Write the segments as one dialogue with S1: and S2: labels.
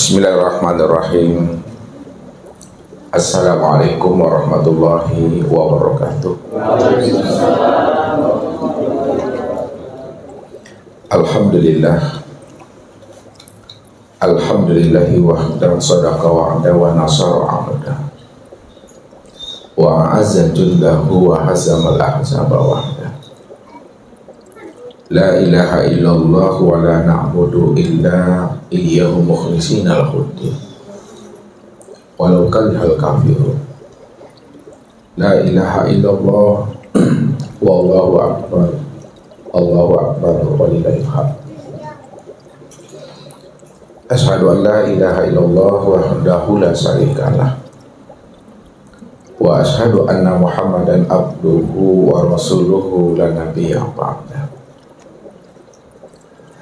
S1: Bismillahirrahmanirrahim. Assalamualaikum warahmatullahi wabarakatuh. Alhamdulillah. Alhamdulillahi wahdahu sadaqa wa'ada wa nasara 'abda wa a'azza jillahu wa hazamal ahzaba wahda. La ilaha illallah wa la na'budu illa iyyahu mukhlishina lahuddin walau karihal kafirun. La ilaha illallah wallahu akbar. Allahu akbar walillahil hamd. Asyhadu an la ilaha illallah wahdahu la syarikalah wa asyhadu anna Muhammadan abduhu wa rasuluhu la nabiyya ba'da.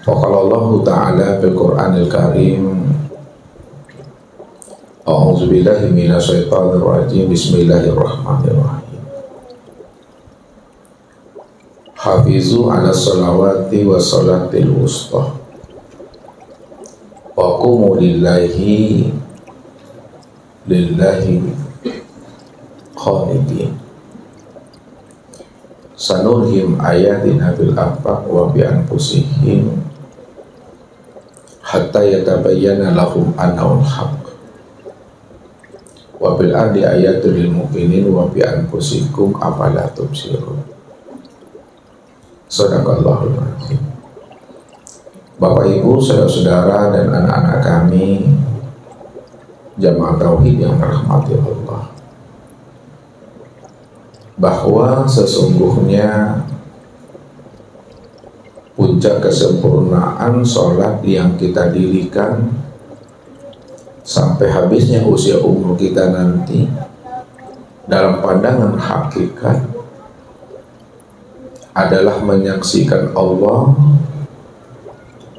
S1: Faqala Allah Ta'ala fil Qur'anil Karim, A'udzu billahi minasy syaithanir rajim. Bismillahirrahmanirrahim. Hafizu 'ala sholawati wa sholatil wusta wa qumu lillahi qanitin. Sanurhim ayatina fil afaq wa bi anfusihim hatta yatabayyana lahum annahul haqq wa bil ardi ayatul lil mu'minin wa bi anfusikum afala tubsirun. Shadaqallahul azim. Bapak Ibu, saudara-saudara dan anak-anak kami jamaah tauhid yang dirahmati Allah, bahwa sesungguhnya puncak kesempurnaan sholat yang kita dirikan sampai habisnya usia umur kita nanti dalam pandangan hakikat adalah menyaksikan Allah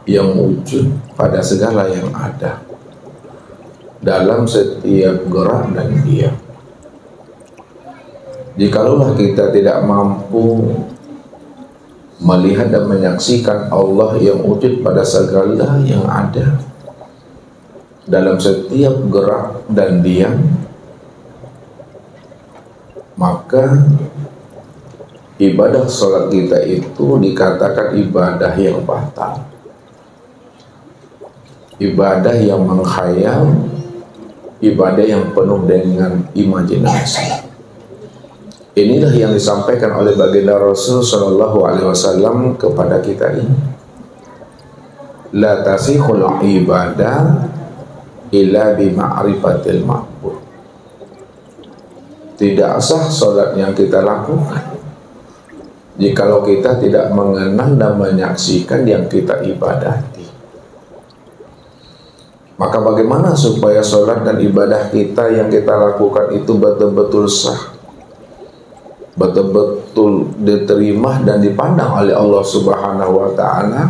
S1: yang wujud pada segala yang ada dalam setiap gerak dan diam. Jikalau kita tidak mampu melihat dan menyaksikan Allah yang wujud pada segala yang ada dalam setiap gerak dan diam, maka ibadah sholat kita itu dikatakan ibadah yang batal, ibadah yang menghayal, ibadah yang penuh dengan imajinasi. Inilah yang disampaikan oleh baginda Rasul Shallallahu Alaihi Wasallam kepada kita ini. La tasihul ibadah illa bi ma'rifatil ma'bud. Tidak sah salat yang kita lakukan jikalau kita tidak mengenal dan menyaksikan yang kita ibadati. Maka bagaimana supaya salat dan ibadah kita yang kita lakukan itu betul-betul sah, betul-betul diterima dan dipandang oleh Allah Subhanahu wa Ta'ala?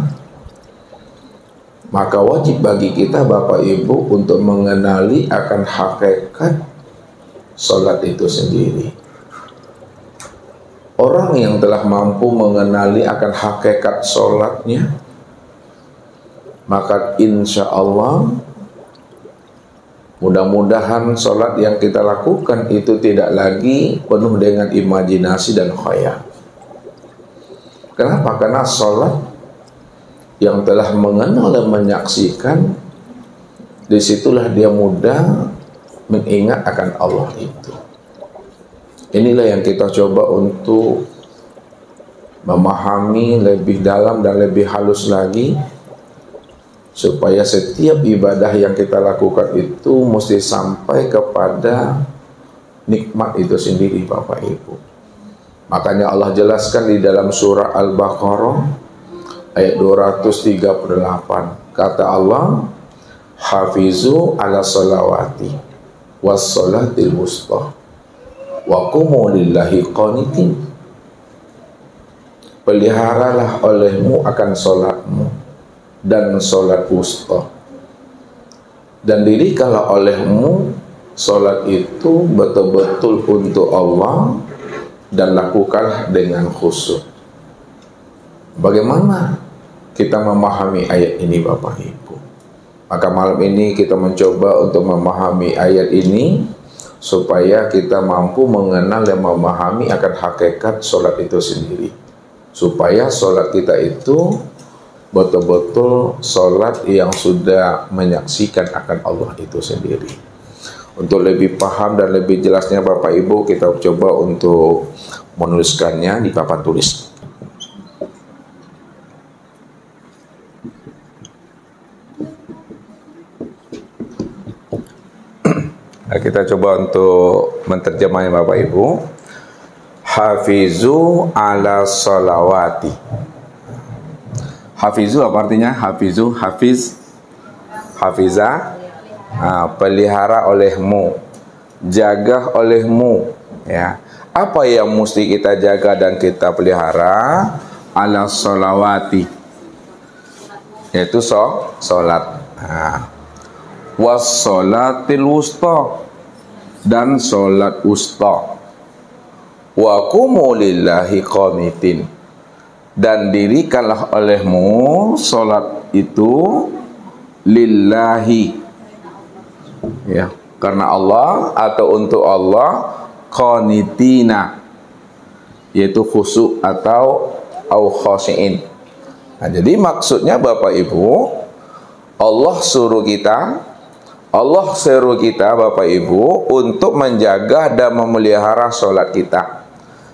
S1: Maka wajib bagi kita Bapak Ibu untuk mengenali akan hakikat salat itu sendiri. Orang yang telah mampu mengenali akan hakikat salatnya, maka insya Allah mudah-mudahan sholat yang kita lakukan itu tidak lagi penuh dengan imajinasi dan khayal. Kenapa? Karena sholat yang telah mengenal dan menyaksikan, disitulah dia mudah mengingat akan Allah itu. Inilah yang kita coba untuk memahami lebih dalam dan lebih halus lagi, supaya setiap ibadah yang kita lakukan itu mesti sampai kepada nikmat itu sendiri Bapak Ibu. Makanya Allah jelaskan di dalam surah Al-Baqarah ayat 238. Kata Allah, hafizu ala sholawati was sholatil wusta wa qumu lillahi qanitin. Peliharalah olehmu akan sholatmu dan sholat wusta, dan dirikanlah olehmu sholat itu betul-betul untuk Allah dan lakukanlah dengan khusyuk. Bagaimana kita memahami ayat ini Bapak Ibu? Maka malam ini kita mencoba untuk memahami ayat ini supaya kita mampu mengenal dan memahami akan hakikat sholat itu sendiri. Supaya sholat kita itu betul-betul sholat yang sudah menyaksikan akan Allah itu sendiri. Untuk lebih paham dan lebih jelasnya Bapak Ibu, kita coba untuk menuliskannya di papan tulis. Nah, kita coba untuk menterjemahnya Bapak Ibu. Hafizu ala sholawati. Hafizu apa artinya? Hafizu, hafiz, hafiza, pelihara olehmu, jaga olehmu. Ya, apa yang mesti kita jaga dan kita pelihara? Ala sholawati, yaitu sholat. Was sholatil wusta, dan sholat wusta. Wa qumu lillahi qanitin, dan dirikanlah olehmu sholat itu lillahi, ya, karena Allah atau untuk Allah, qanitina, yaitu khusyuk atau khashiin. Nah, jadi maksudnya Bapak Ibu, Allah seru kita Bapak Ibu untuk menjaga dan memelihara sholat kita.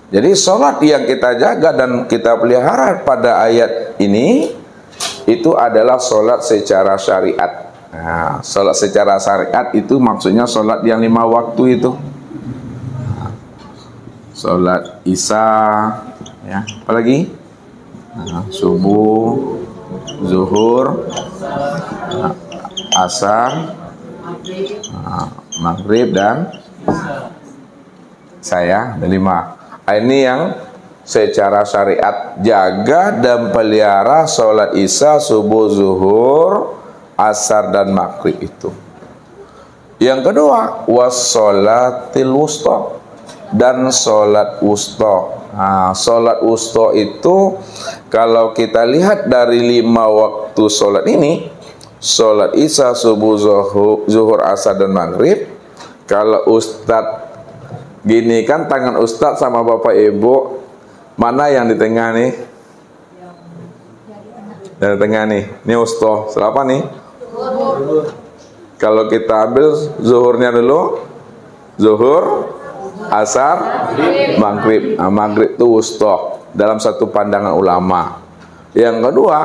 S1: Jadi sholat yang kita jaga dan kita pelihara pada ayat ini itu adalah sholat secara syariat. Nah, sholat secara syariat itu maksudnya sholat yang 5 waktu itu. Sholat Isya, ya, apalagi? Subuh, zuhur, asar, maghrib, dan saya, ada 5. Ini yang secara syariat, jaga dan pelihara sholat Isya, subuh, zuhur, asar, dan maghrib itu. Yang kedua, wassolatil wusta, dan sholat wusta. Sholat wusta itu kalau kita lihat dari 5 waktu sholat ini, sholat Isya, subuh, zuhur, asar, dan maghrib. Kalau Ustadz gini kan, tangan Ustadz sama Bapak Ibu, mana yang di tengah nih? Yang di tengah nih, ini wusta. Siapa nih? Kalau kita ambil zuhurnya dulu, zuhur, asar, maghrib. Maghrib itu wusta dalam satu pandangan ulama. Yang kedua,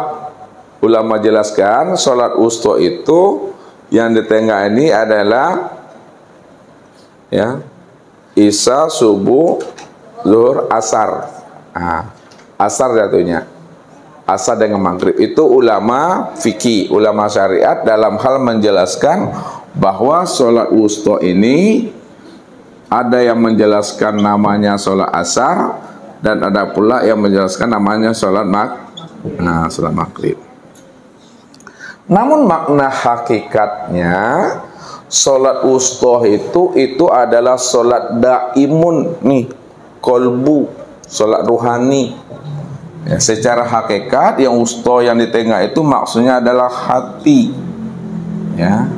S1: ulama jelaskan sholat wusta itu yang di tengah ini adalah, ya, Isya, subuh, zuhur, asar. Asar jatuhnya, asar dengan maghrib. Itu ulama fikih, ulama syariat dalam hal menjelaskan bahwa sholat wusta ini ada yang menjelaskan namanya sholat asar, dan ada pula yang menjelaskan namanya sholat maghrib. Namun makna hakikatnya sholat wusta itu adalah sholat daimun nih, kolbu, sholat ruhani. Ya, secara hakikat yang wusta yang di tengah itu maksudnya adalah hati. Ya,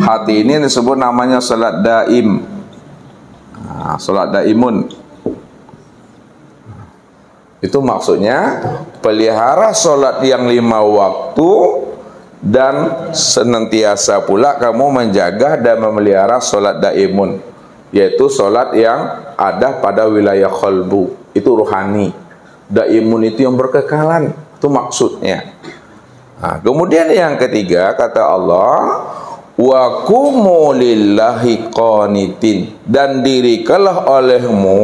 S1: hati ini disebut namanya sholat daim. Sholat daimun itu maksudnya pelihara sholat yang 5 waktu, dan senantiasa pula kamu menjaga dan memelihara sholat daimun, yaitu sholat yang ada pada wilayah qalbu, itu ruhani. Daimun itu yang berkekalan, itu maksudnya. Kemudian yang ketiga, kata Allah, wa qumu lillahi qanitin, dan dirikanlah olehmu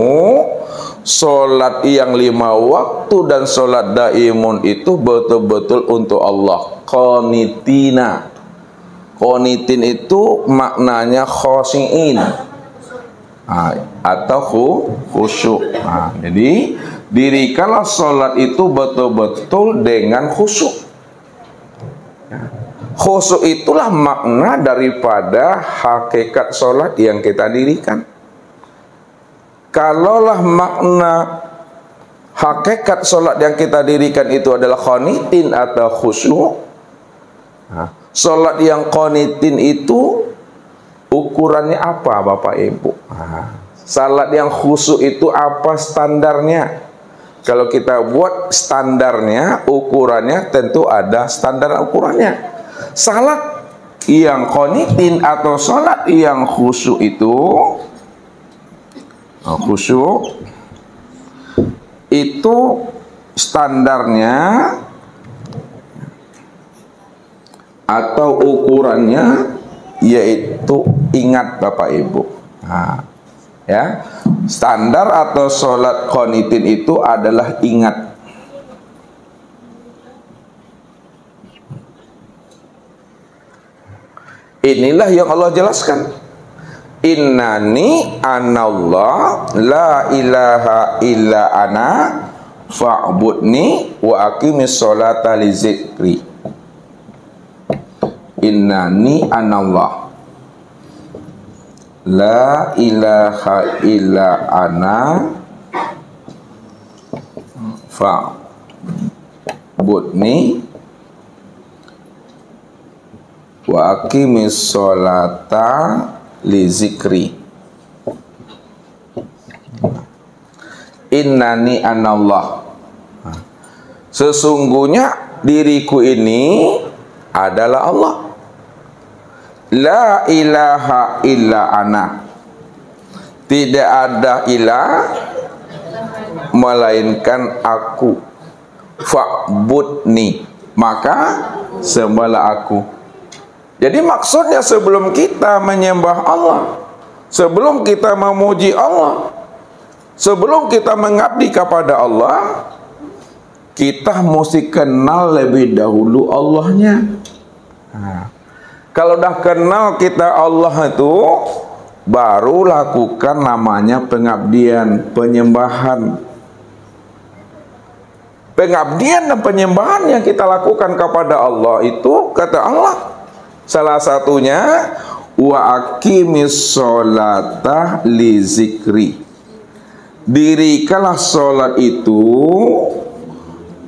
S1: sholat yang 5 waktu dan sholat daimun itu betul-betul untuk Allah. Qanitina, qanitin itu maknanya khashiin, atau khusyuk. Jadi dirikanlah sholat itu betul-betul dengan khusyuk. Khusyuk itulah makna daripada hakikat sholat yang kita dirikan. Kalaulah makna hakikat sholat yang kita dirikan itu adalah qanitin atau khusyuk, Sholat yang qanitin itu ukurannya apa Bapak Ibu? Salat yang khusyuk itu apa standarnya? Kalau kita buat standarnya, ukurannya tentu ada standar ukurannya. Salat yang qanitin atau salat yang khusyuk itu standarnya atau ukurannya yaitu, ingat Bapak Ibu, ya, standar atau sholat qanitin itu adalah ingat. Inilah yang Allah jelaskan, innani anallah la ilaha illa ana fa'budni wa aqimis sholata li zikri. Innani anallah la ilaha illa ana fa'budni wa aqimis sholata li zikri. Innani anallah, sesungguhnya diriku ini adalah Allah. La ilaha illa ana, tidak ada ilah melainkan aku. Fa'budni, maka sembahlah aku. Jadi maksudnya sebelum kita menyembah Allah, sebelum kita memuji Allah, sebelum kita mengabdi kepada Allah, kita mesti kenal lebih dahulu Allahnya. Kalau dah kenal kita Allah itu, baru lakukan namanya pengabdian, penyembahan. Pengabdian dan penyembahan yang kita lakukan kepada Allah itu, kata Allah, salah satunya wa aqimis sholata li zikri. Dirikanlah sholat itu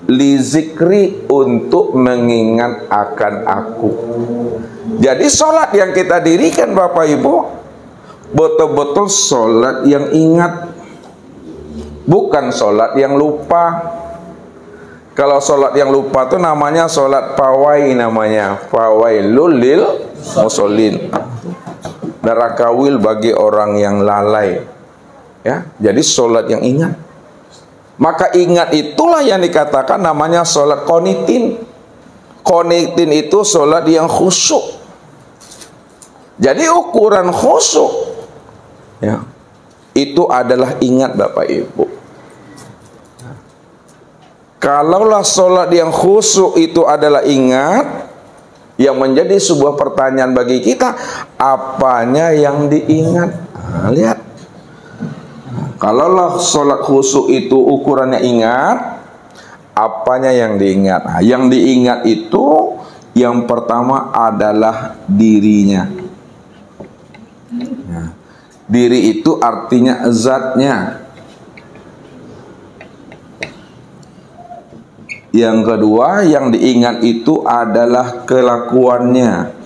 S1: li zikri, untuk mengingat akan aku. Jadi sholat yang kita dirikan Bapak Ibu betul-betul sholat yang ingat, bukan sholat yang lupa. Kalau sholat yang lupa itu namanya sholat pawai, namanya fawailul lil musallin, nerakawil bagi orang yang lalai, ya. Jadi sholat yang ingat, maka ingat itulah yang dikatakan namanya sholat qanitin. Qanitin itu sholat yang khusyuk. Jadi ukuran khusyuk, ya, itu adalah ingat Bapak Ibu. Kalaulah sholat yang khusyuk itu adalah ingat, yang menjadi sebuah pertanyaan bagi kita, apanya yang diingat? Lihat, kalaulah sholat khusyuk itu ukurannya ingat, apanya yang diingat? Yang diingat itu yang pertama adalah dirinya. Diri itu artinya zatnya. Yang kedua yang diingat itu adalah kelakuannya.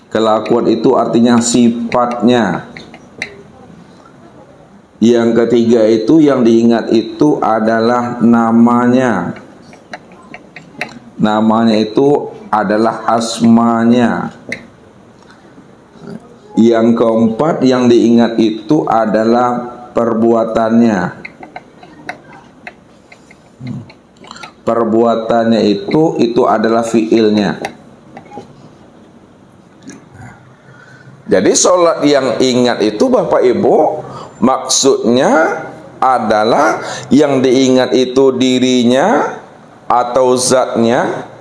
S1: Kelakuan itu artinya sifatnya. Yang ketiga itu yang diingat itu adalah namanya. Namanya itu adalah asmanya. Yang keempat yang diingat itu adalah perbuatannya. Perbuatannya itu adalah fiilnya. Jadi sholat yang ingat itu Bapak Ibu, maksudnya adalah yang diingat itu dirinya atau zatnya,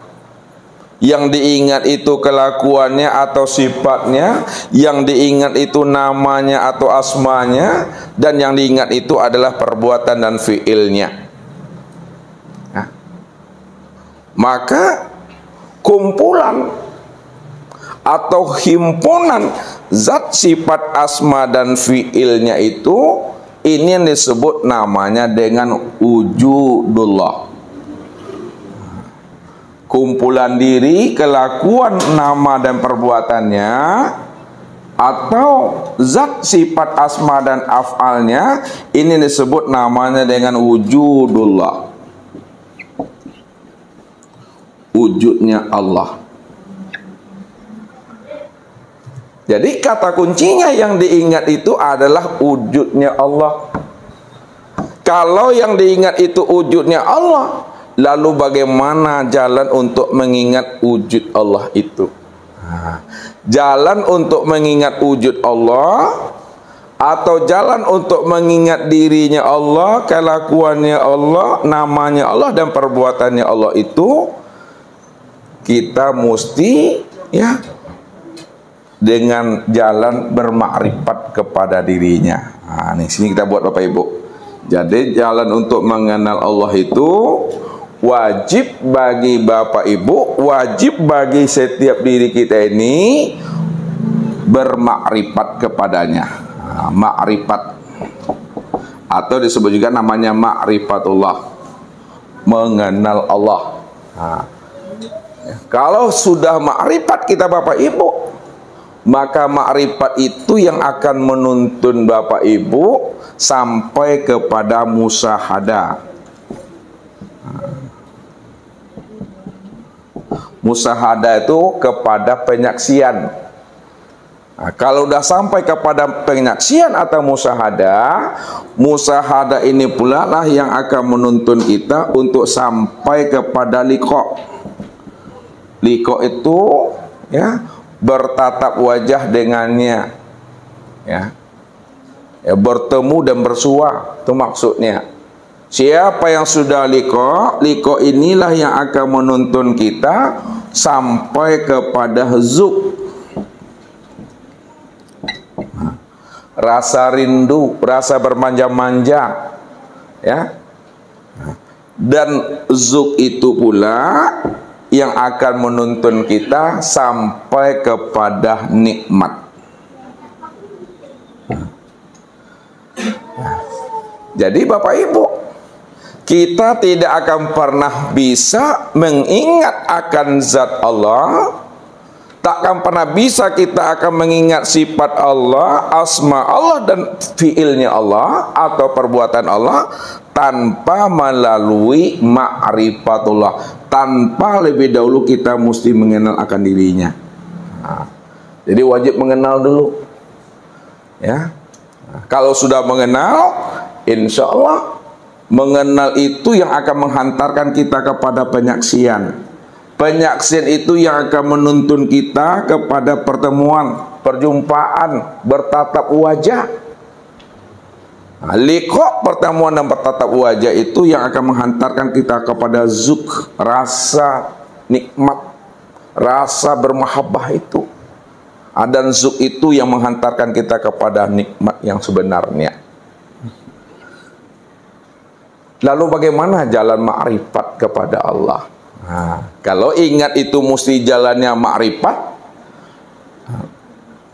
S1: yang diingat itu kelakuannya atau sifatnya, yang diingat itu namanya atau asmanya, dan yang diingat itu adalah perbuatan dan fiilnya. Nah, maka kumpulan atau himpunan zat, sifat, asma dan fiilnya itu, ini yang disebut namanya dengan wujudullah. kumpulan diri, kelakuan, nama dan perbuatannya, atau zat, sifat, asma dan af'alnya, ini disebut namanya dengan wujudullah, wujudnya Allah. Jadi kata kuncinya yang diingat itu adalah wujudnya Allah. Kalau yang diingat itu wujudnya Allah, lalu bagaimana jalan untuk mengingat wujud Allah itu? Jalan untuk mengingat wujud Allah, atau jalan untuk mengingat dirinya Allah, kelakuannya Allah, namanya Allah dan perbuatannya Allah itu, kita mesti ya dengan jalan bermakrifat kepada dirinya. Nah, nih sini kita buat Bapak Ibu. Jadi jalan untuk mengenal Allah itu wajib bagi Bapak Ibu, wajib bagi setiap diri kita ini bermakrifat kepadanya. Nah, makrifat atau disebut juga namanya makrifatullah, mengenal Allah. Nah, kalau sudah makrifat kita Bapak Ibu, maka makrifat itu yang akan menuntun Bapak Ibu sampai kepada musyahadah. Musyahadah itu kepada penyaksian. Nah, kalau udah sampai kepada penyaksian atau musyahadah, musyahadah ini pula lah yang akan menuntun kita untuk sampai kepada liqa. Liqa itu ya bertatap wajah dengannya, ya, bertemu dan bersua, itu maksudnya. Siapa yang sudah liqa, liqa inilah yang akan menuntun kita sampai kepada zuk, rasa rindu, rasa bermanja-manja, ya. Dan zuk itu pula yang akan menuntun kita sampai kepada nikmat. Jadi Bapak Ibu, kita tidak akan pernah bisa mengingat akan zat Allah, takkan pernah bisa kita akan mengingat sifat Allah, asma Allah dan fiilnya Allah atau perbuatan Allah tanpa melalui ma'rifatullah, tanpa lebih dahulu kita mesti mengenal akan dirinya. Nah, jadi wajib mengenal dulu, ya. Nah, kalau sudah mengenal, insya Allah mengenal itu yang akan menghantarkan kita kepada penyaksian. Penyaksian itu yang akan menuntun kita kepada pertemuan, perjumpaan, bertatap wajah. Nah, liqa, pertemuan dan bertatap wajah itu yang akan menghantarkan kita kepada zuk, rasa nikmat, rasa bermahabbah itu. Dan zuk itu yang menghantarkan kita kepada nikmat yang sebenarnya. Lalu bagaimana jalan makrifat kepada Allah? Nah, kalau ingat itu mesti jalannya makrifat,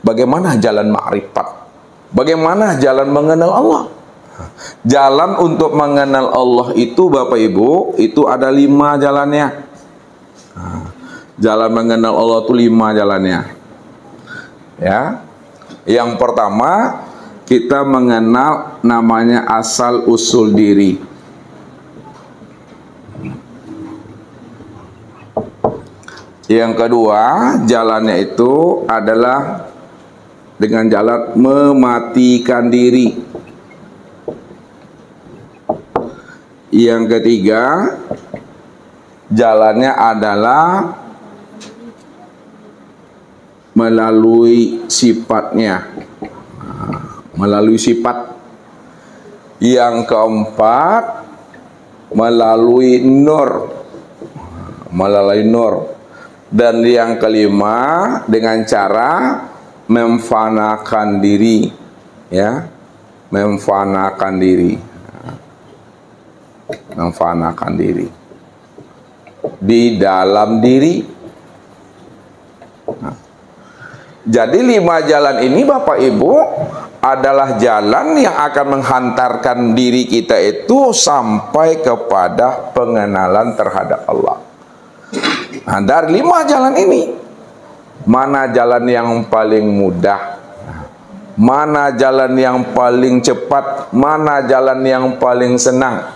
S1: bagaimana jalan makrifat? Bagaimana jalan mengenal Allah? Jalan untuk mengenal Allah itu Bapak Ibu, itu ada 5 jalannya. Jalan mengenal Allah itu 5 jalannya. Ya. Yang pertama, kita mengenal namanya asal usul diri. Yang kedua, jalannya itu adalah dengan jalan mematikan diri. Yang ketiga, jalannya adalah melalui sifatnya, melalui sifat. Yang keempat, melalui nur, melalui nur. Dan yang kelima, dengan cara memfanakan diri, ya, memfanakan diri, memfanakan diri di dalam diri. Nah, jadi 5 jalan ini Bapak Ibu adalah jalan yang akan menghantarkan diri kita itu sampai kepada pengenalan terhadap Allah. Nah, dari 5 jalan ini, mana jalan yang paling mudah? Mana jalan yang paling cepat? Mana jalan yang paling senang?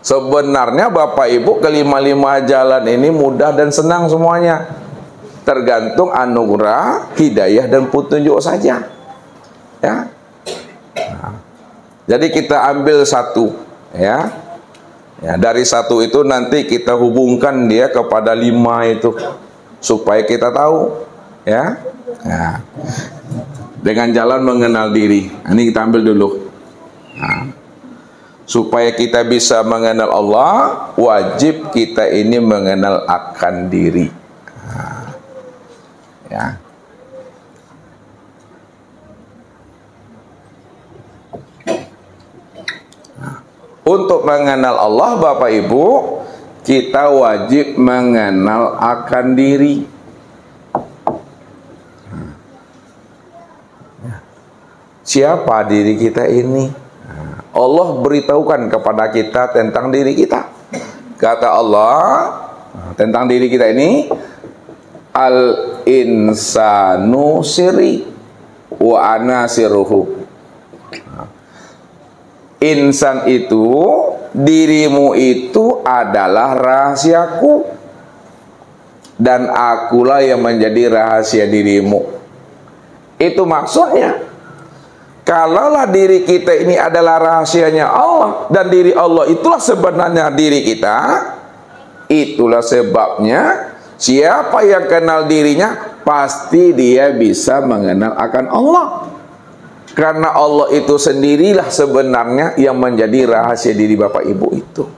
S1: Sebenarnya Bapak Ibu, kelima-lima jalan ini mudah dan senang semuanya. Tergantung anugerah, hidayah dan petunjuk saja. Ya. Nah, jadi kita ambil satu, ya. Ya, dari satu itu nanti kita hubungkan dia kepada 5 itu supaya kita tahu, ya. Nah, dengan jalan mengenal diri. Nah, ini kita ambil dulu. Nah, supaya kita bisa mengenal Allah, wajib kita ini mengenal akan diri. Nah, ya. Untuk mengenal Allah, Bapak Ibu, kita wajib mengenal akan diri. Siapa diri kita ini? Allah beritahukan kepada kita tentang diri kita. Kata Allah tentang diri kita ini, al-insanu sirri wa ana sirruhu. Insan itu, dirimu itu adalah rahasiaku, dan akulah yang menjadi rahasia dirimu. Itu maksudnya, kalaulah diri kita ini adalah rahasianya Allah, dan diri Allah itulah sebenarnya diri kita, itulah sebabnya siapa yang kenal dirinya, pasti dia bisa mengenal akan Allah. Karena Allah itu sendirilah sebenarnya yang menjadi rahasia diri Bapak Ibu itu.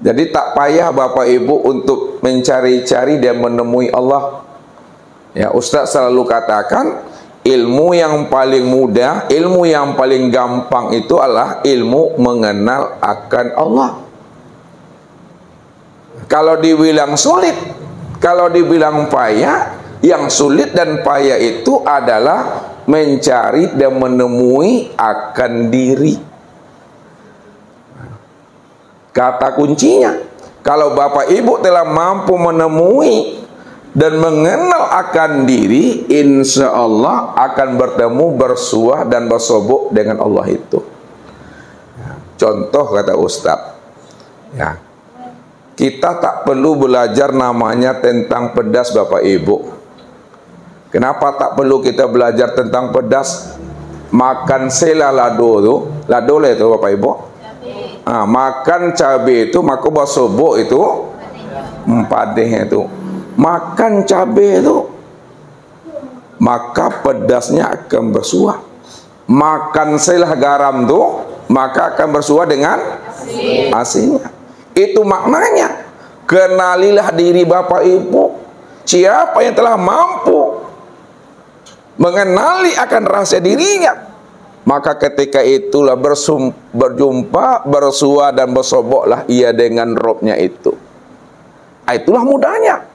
S1: Jadi tak payah Bapak Ibu untuk mencari-cari dan menemui Allah. Ya, Ustaz selalu katakan, ilmu yang paling mudah, ilmu yang paling gampang itu adalah ilmu mengenal akan Allah. Kalau dibilang sulit, kalau dibilang payah, yang sulit dan payah itu adalah mencari dan menemui akan diri. Kata kuncinya, kalau Bapak Ibu telah mampu menemui dan mengenal akan diri, insya Allah akan bertemu, bersuah dan bersobok dengan Allah itu. Contoh kata Ustaz, ya, kita tak perlu belajar namanya tentang pedas Bapak Ibu. Kenapa tak perlu kita belajar tentang pedas? Makan sela lado tu, lado lah itu Bapak Ibu. Makan cabai itu, maka basobok itu, padeh itu. Makan cabai itu, maka pedasnya akan bersuah. Makan selah garam tu, maka akan bersuah dengan asinnya. Itu maknanya. Kenalilah diri Bapak Ibu. Siapa yang telah mampu mengenali akan rahasia dirinya, maka ketika itulah berjumpa, bersua dan bersoboklah ia dengan Robnya itu. Itulah mudahnya.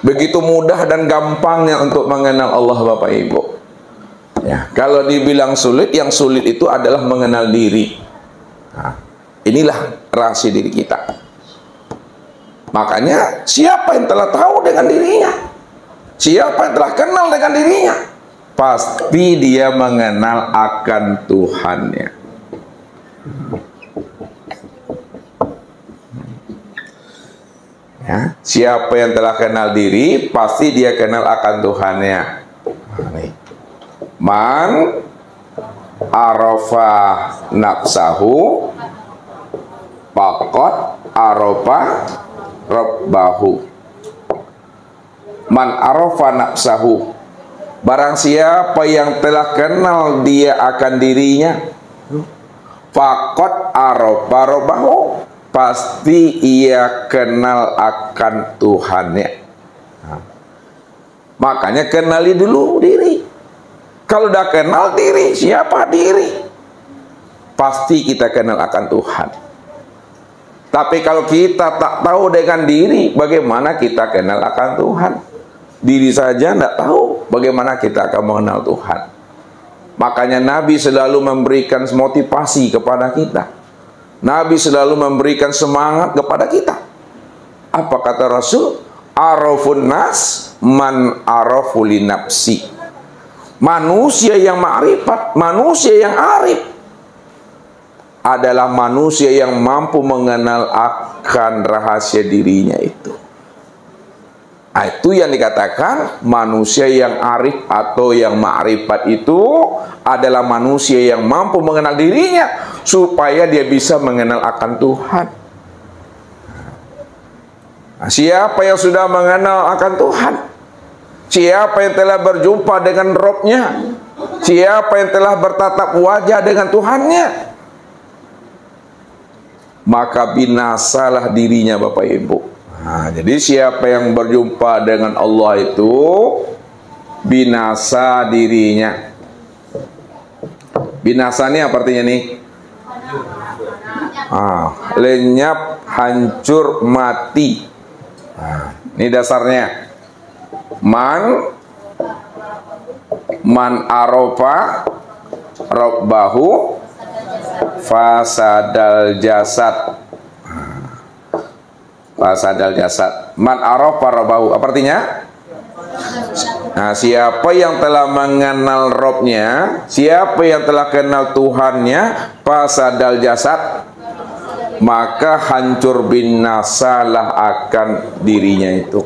S1: Begitu mudah dan gampangnya untuk mengenal Allah Bapak Ibu. Ya, kalau dibilang sulit, yang sulit itu adalah mengenal diri. Nah, inilah rahasia diri kita. Makanya siapa yang telah tahu dengan dirinya, siapa yang telah kenal dengan dirinya, pasti dia mengenal akan Tuhannya. Ya, siapa yang telah kenal diri, pasti dia kenal akan Tuhannya. Man arafa nafsahu faqad arafa rabbahu. Man arafa nafsahu, barang siapa yang telah kenal dia akan dirinya, faqad arafa rabbahu, pasti ia kenal akan Tuhannya. Makanya kenali dulu diri. Kalau udah kenal diri, siapa diri, pasti kita kenal akan Tuhan. Tapi kalau kita tak tahu dengan diri, bagaimana kita kenal akan Tuhan? Diri saja tidak tahu, bagaimana kita akan mengenal Tuhan? Makanya Nabi selalu memberikan motivasi kepada kita. Nabi selalu memberikan semangat kepada kita. Apa kata Rasul? Arafun nas man arafu li nafsi. Manusia yang ma'rifat, manusia yang arif adalah manusia yang mampu mengenal akan rahasia dirinya itu. Nah, itu yang dikatakan manusia yang arif atau yang ma'rifat itu adalah manusia yang mampu mengenal dirinya supaya dia bisa mengenal akan Tuhan. Nah, siapa yang sudah mengenal akan Tuhan? Siapa yang telah berjumpa dengan Robnya? Siapa yang telah bertatap wajah dengan Tuhannya? Maka binasalah dirinya, Bapak Ibu. Nah, jadi siapa yang berjumpa dengan Allah itu binasa dirinya. Binasa ini apa artinya nih? Lenyap, hancur, mati. Nah, ini dasarnya. Man arofa robbahu fasadal jasad. Fasadal jasad. Man arofa robbahu. Apa artinya? Nah, siapa yang telah mengenal Robnya, siapa yang telah kenal Tuhannya, fasadal jasad, maka hancur binasalah akan dirinya itu.